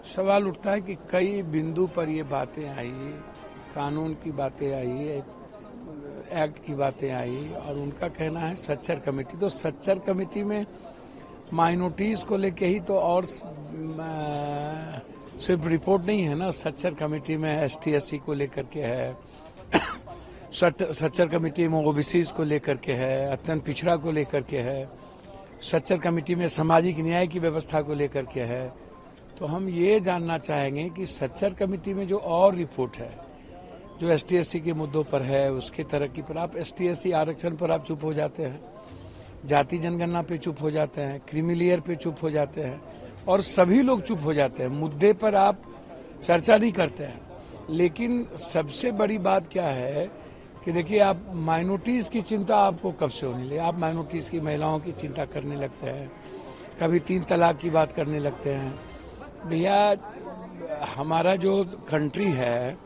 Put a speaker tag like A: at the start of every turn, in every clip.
A: सवाल उठता है कि कई बिंदु पर ये बातें आई, कानून की बातें आई, एक्ट की बातें आई और उनका कहना है सच्चर कमेटी। तो सच्चर कमेटी में माइनॉरिटीज को लेके ही तो और सिर्फ रिपोर्ट नहीं है ना। सच्चर कमेटी में ST/SC को लेकर के है, सच्चर कमेटी में ओबीसीज को लेकर के है, अत्यंत पिछड़ा को लेकर के है, सच्चर कमेटी में सामाजिक न्याय की व्यवस्था को लेकर के है। तो हम ये जानना चाहेंगे कि सच्चर कमेटी में जो और रिपोर्ट है, जो ST/SC के मुद्दों पर है, उसके तरक्की पर आप ST/SC आरक्षण पर आप चुप हो जाते हैं, जाति जनगणना पे चुप हो जाते हैं, क्रीमिलेयर पे चुप हो जाते हैं और सभी लोग चुप हो जाते हैं। मुद्दे पर आप चर्चा नहीं करते हैं। लेकिन सबसे बड़ी बात क्या है कि देखिए, आप माइनॉरिटीज की चिंता आपको कब से होने लगी। आप माइनॉरिटीज की महिलाओं की चिंता करने लगते हैं, कभी 3 तलाक की बात करने लगते हैं। भैया, हमारा जो कंट्री है,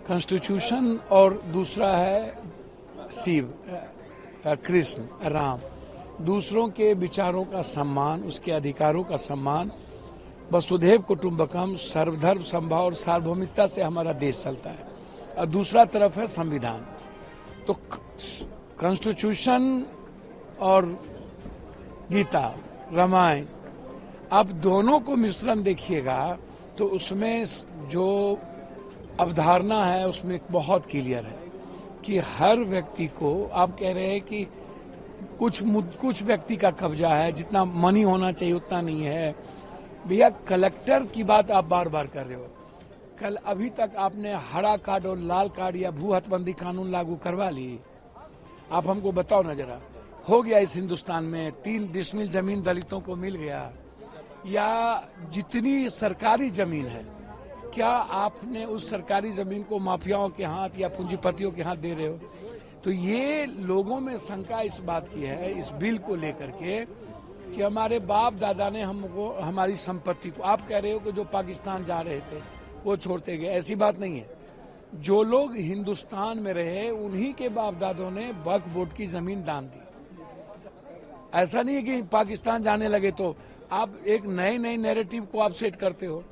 A: कॉन्स्टिट्यूशन और दूसरा है शिव, कृष्ण, राम, दूसरों के विचारों का सम्मान, उसके अधिकारों का सम्मान, वसुधैव कुटुंबकम, सर्वधर्म समभाव और सार्वभौमिकता से हमारा देश चलता है। और दूसरा तरफ है संविधान। तो कॉन्स्टिट्यूशन और गीता, रामायण, आप दोनों को मिश्रण देखिएगा तो उसमें जो अवधारणा है उसमें बहुत क्लियर है कि हर व्यक्ति को, आप कह रहे हैं कि कुछ व्यक्ति का कब्जा है, जितना मनी होना चाहिए उतना नहीं है। भैया, कलेक्टर की बात आप बार बार कर रहे हो। कल अभी तक आपने हरा कार्ड और लाल कार्ड या भू हथबंदी कानून लागू करवा ली? आप हमको बताओ ना जरा। हो गया इस हिंदुस्तान में 3 डिसमिल जमीन दलितों को मिल गया, या जितनी सरकारी जमीन है, क्या आपने उस सरकारी जमीन को माफियाओं के हाथ या पूंजीपतियों के हाथ दे रहे हो? तो ये लोगों में शंका इस बात की है इस बिल को लेकर के कि हमारे बाप दादा ने हमको, हमारी संपत्ति को, आप कह रहे हो कि जो पाकिस्तान जा रहे थे वो छोड़ते गए। ऐसी बात नहीं है। जो लोग हिंदुस्तान में रहे उन्हीं के बाप दादों ने वक्फ बोर्ड की जमीन दान दी। ऐसा नहीं है कि पाकिस्तान जाने लगे तो आप एक नए नैरेटिव को आप सेट करते हो।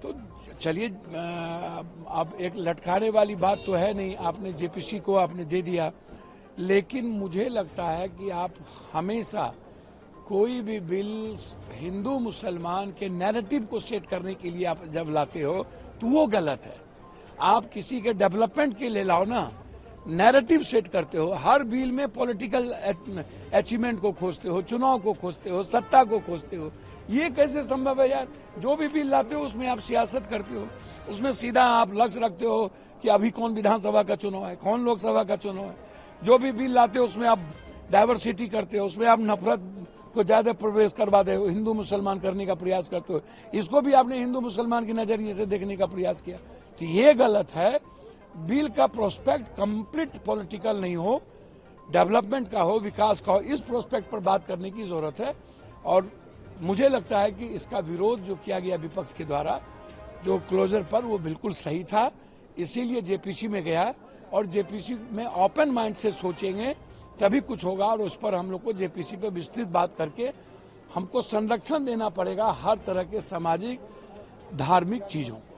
A: तो चलिए, अब एक लटकाने वाली बात तो है नहीं, आपने JPC को आपने दे दिया। लेकिन मुझे लगता है कि आप हमेशा कोई भी बिल हिंदू मुसलमान के नैरेटिव को सेट करने के लिए आप जब लाते हो तो वो गलत है। आप किसी के डेवलपमेंट के लिए लाओ ना, नैरेटिव सेट करते हो। हर बिल में पॉलिटिकल अचीवमेंट को खोजते हो, चुनाव को खोजते हो, सत्ता को खोजते हो। ये कैसे संभव है यार? जो भी बिल लाते हो उसमें आप सियासत करते हो, उसमें सीधा आप लक्ष्य रखते हो कि अभी कौन विधानसभा का चुनाव है, कौन लोकसभा का चुनाव है। जो भी बिल लाते हो उसमें आप डाइवर्सिटी करते हो, उसमें आप नफरत को ज्यादा प्रवेश करवा दे हो, हिंदू मुसलमान करने का प्रयास करते हो। इसको भी आपने हिंदू मुसलमान के नजरिए से देखने का प्रयास किया, तो ये गलत है। बिल का प्रोस्पेक्ट कंप्लीट पॉलिटिकल नहीं हो, डेवलपमेंट का हो, विकास का हो, इस प्रोस्पेक्ट पर बात करने की जरूरत है। और मुझे लगता है कि इसका विरोध जो किया गया विपक्ष के द्वारा, जो क्लोजर पर, वो बिल्कुल सही था। इसीलिए JPC में गया और JPC में ओपन माइंड से सोचेंगे तभी कुछ होगा। और उस पर हम लोग को JPC पे विस्तृत बात करके हमको संरक्षण देना पड़ेगा हर तरह के सामाजिक धार्मिक चीजों को।